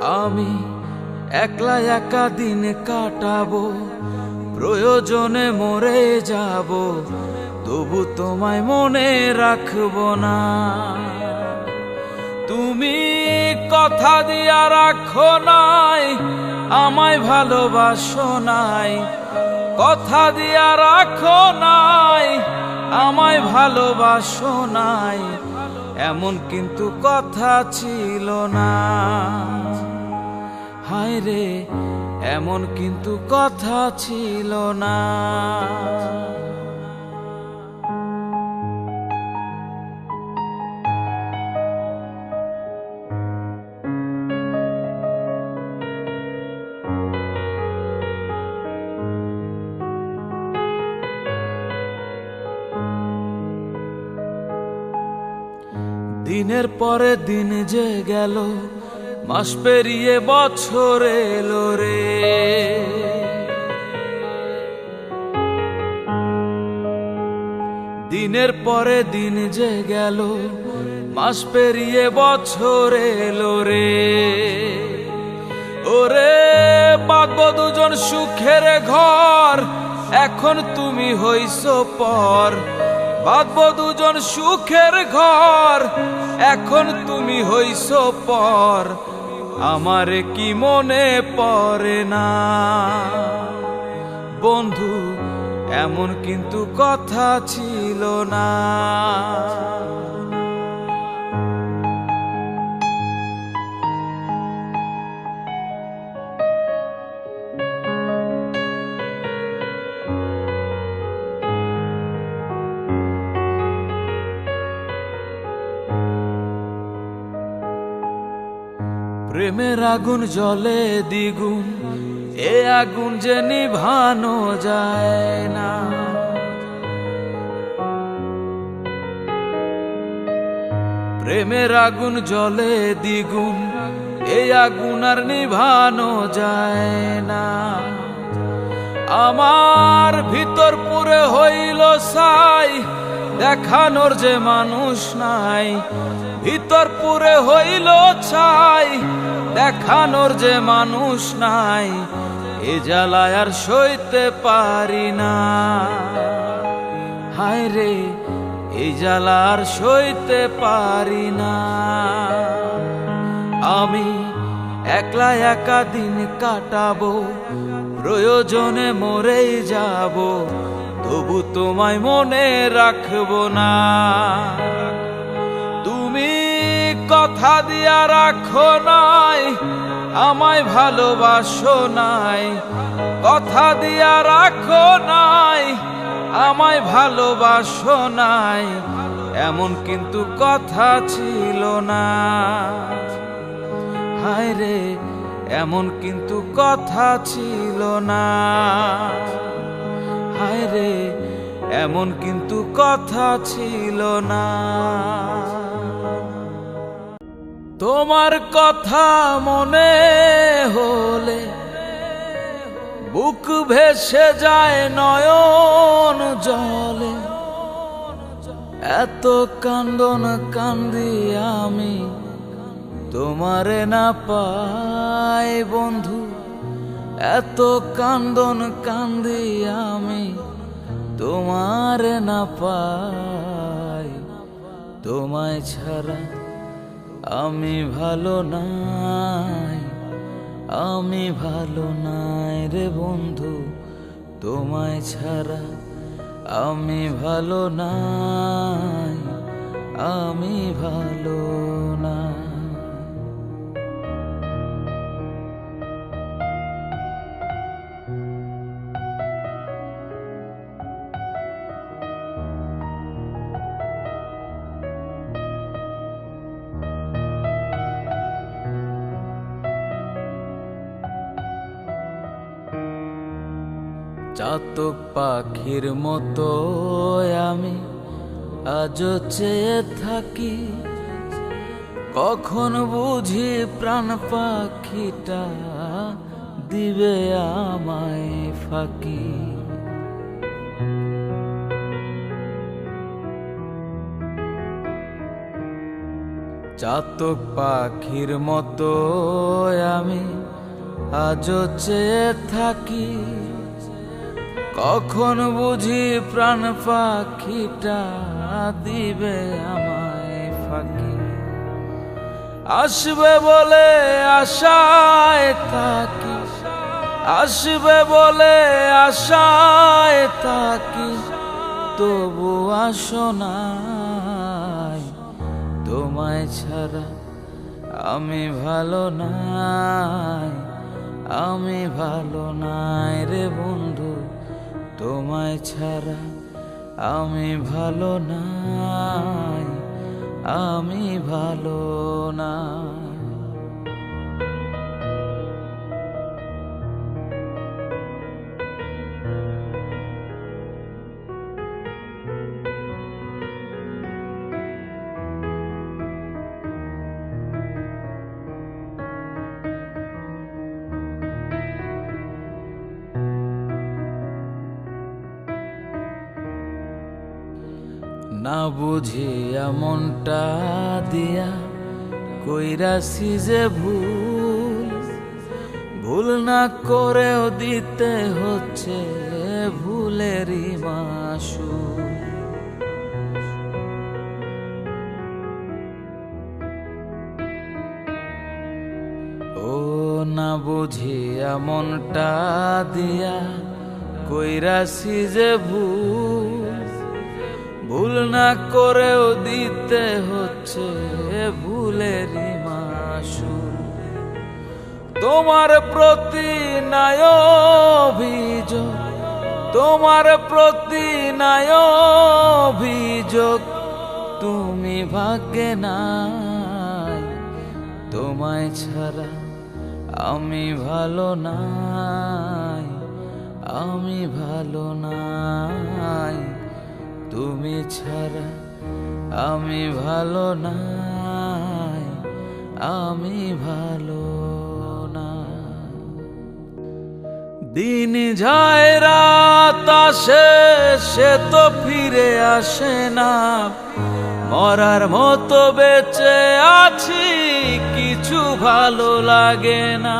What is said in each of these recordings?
আমি একলা একা দিন কাটাবো, প্রয়োজনে মরে যাব, তবু তোমায় মনে রাখবো না। তুমি কথা দিয়া রাখো নাই, আমায় ভালোবাসো নাই। কথা দিয়া রাখো নাই, আমায় ভালোবাসো নাই, এমন কিন্তু কথা ছিল না। হায় রে, এমন কিন্তু কথা ছিল না। দিনের পরে দিন যে গেল, মাস পেরিয়ে বছর এলো রে। দিনের পরে দিন যে গেল, মাস পেরিয়ে বছর এলো রে। ওরে বাঁধবো দুজন সুখের ঘর, এখন তুমি হইছো পর। বাঁধবো দুজন সুখের ঘর, এখন তুমি হইছো পর। আমারে কি মনে পড়ে না বন্ধু, এমন কিন্তু কথা ছিল না। প্রেমের আগুন জ্বলে দ্বিগুণ, এ আগুন যে নিভানো যায় না। প্রেমের আগুন জ্বলে দ্বিগুণ, এ আগুন আর নিভানো যায় না। আমার ভিতর পুরে হইল ছাই, দেখানোর যে মানুষ নাই। ভিতর পুরে হইল ছাই, দেখানোর যে মানুষ নাই। এ জ্বালায় আর সইতে পারি না। হায় রে, এই জ্বালা আর সইতে পারি না। আমি একলা একা দিন কাটাবো, প্রয়োজনে মরেই যাব, তবু তোমায় মনে রাখবো না। তুমি কথা দিয়া রাখো নাই, আমায় ভালোবাসো নাই। কথা দিয়া রাখো নাই, আমায় ভালোবাসো নাই, এমন কিন্তু কথা ছিল না। হায় রে, এমন কিন্তু কথা ছিল না। হায় রে, এমন কিন্তু কথা ছিল না। তোমার কথা মনে হলে বুক ভেসে যায় নয়ন জলে। এত কান্দন কান্দি আমি, তোমারে না পাই বন্ধু। এত কান্দন কান্দি আমি, তোমারে না পাই। তোমায় ছাড়া আমি ভালো নাই, আমি ভালো নাই রে বন্ধু। তোমায় ছাড়া আমি ভালো নাই, আমি ভালো নাই। চাতক পাখির মতো আমি আজও চেয়ে থাকি, কখন বুঝি প্রাণ পাখিটা দিবে আমায় ফাঁকি। চাতক পাখির মতো আমি আজও চেয়ে থাকি, কখন বুঝি প্রাণ পাখিটা দিবে আমায় ফাঁকি। আসবে বলে আশায় থাকি, আসবে বলে আশায় থাকি, তবু আসো নাই। তোমায় ছাড়া আমি ভালো নাই, আমি ভালো নাই রে বন্ধু। তোমায় ছাড়া আমি ভালো নাই, আমি ভালো নাই। না বুঝিয়া মনটা দিয়া কইরাছি যে ভুল, ভুল না করেও দিতে হচ্ছে ভুলেরই মাসুল। ও না বুঝিয়া মনটা দিয়া কইরাছি যে ভুল, ভুল না করেও দিতে হচ্ছে ভুলেরই মাসুল। তোমার প্রতি নাই অভিযোগ, তোমার প্রতি নাই অভিযোগ, তুমি ভাগ্যে নাই। তোমায় ছাড়া আমি ভালো নাই, আমি ভালো নাই। তুমি ছাড়া আমি ভালো নাই, আমি ভালো নাই। দিন যায় রাত আসে, সে তো ফিরে আসে না। মরার মতো বেঁচে আছি, কিছু ভালো লাগে না।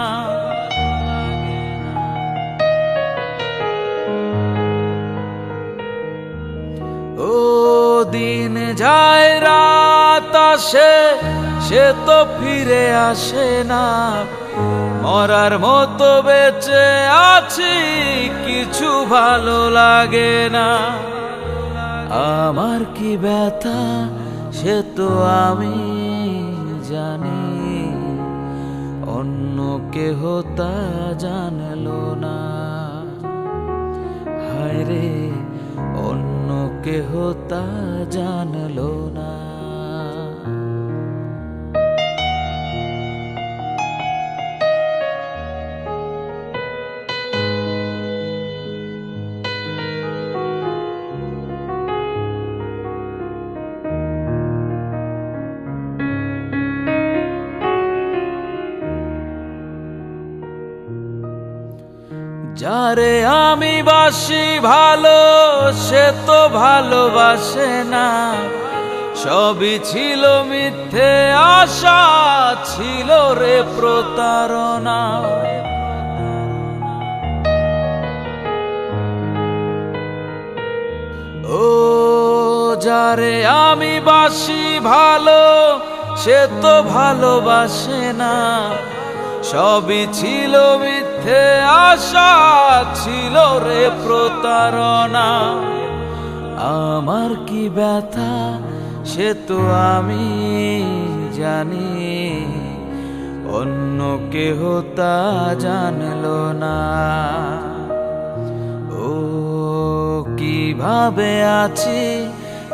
ও দিন যায় রাত আসে, সে তো ফিরে আসে না। মরার মতো বেঁচে আছি, কিছু ভালো লাগে না। আমার কি ব্যথা সে তো আমি জানি, অন্য কেহ তা জানলো না। হায় রে অন্য কেহ তা জানলো না। যারে আমি বাসি ভালো, সে তো ভালোবাসে না। সবই ছিল মিথ্যে আশা, ছিল রে প্রতারণা। ও যারে আমি বাসি ভালো, সে তো ভালোবাসে না। সবই ছিল মিথ্যে আশা, ছিল রে প্রতারণা। আমার কি ব্যথা সে তো আমি জানি, অন্য কেহ তা জানলো না। ও কিভাবে আছি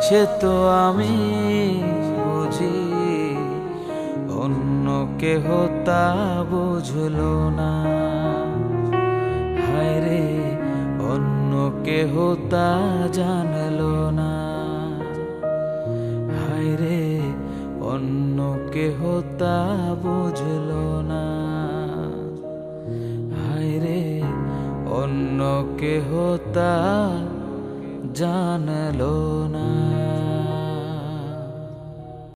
সে তো আমি বুঝি, অন্য কেহ তা বুঝলো না। হায় রে অন্য কেহ তা জানলো না। হায় রে অন্য কেহ তা বুঝলো না। হায় রে অন্য কেহ তা জানলো না।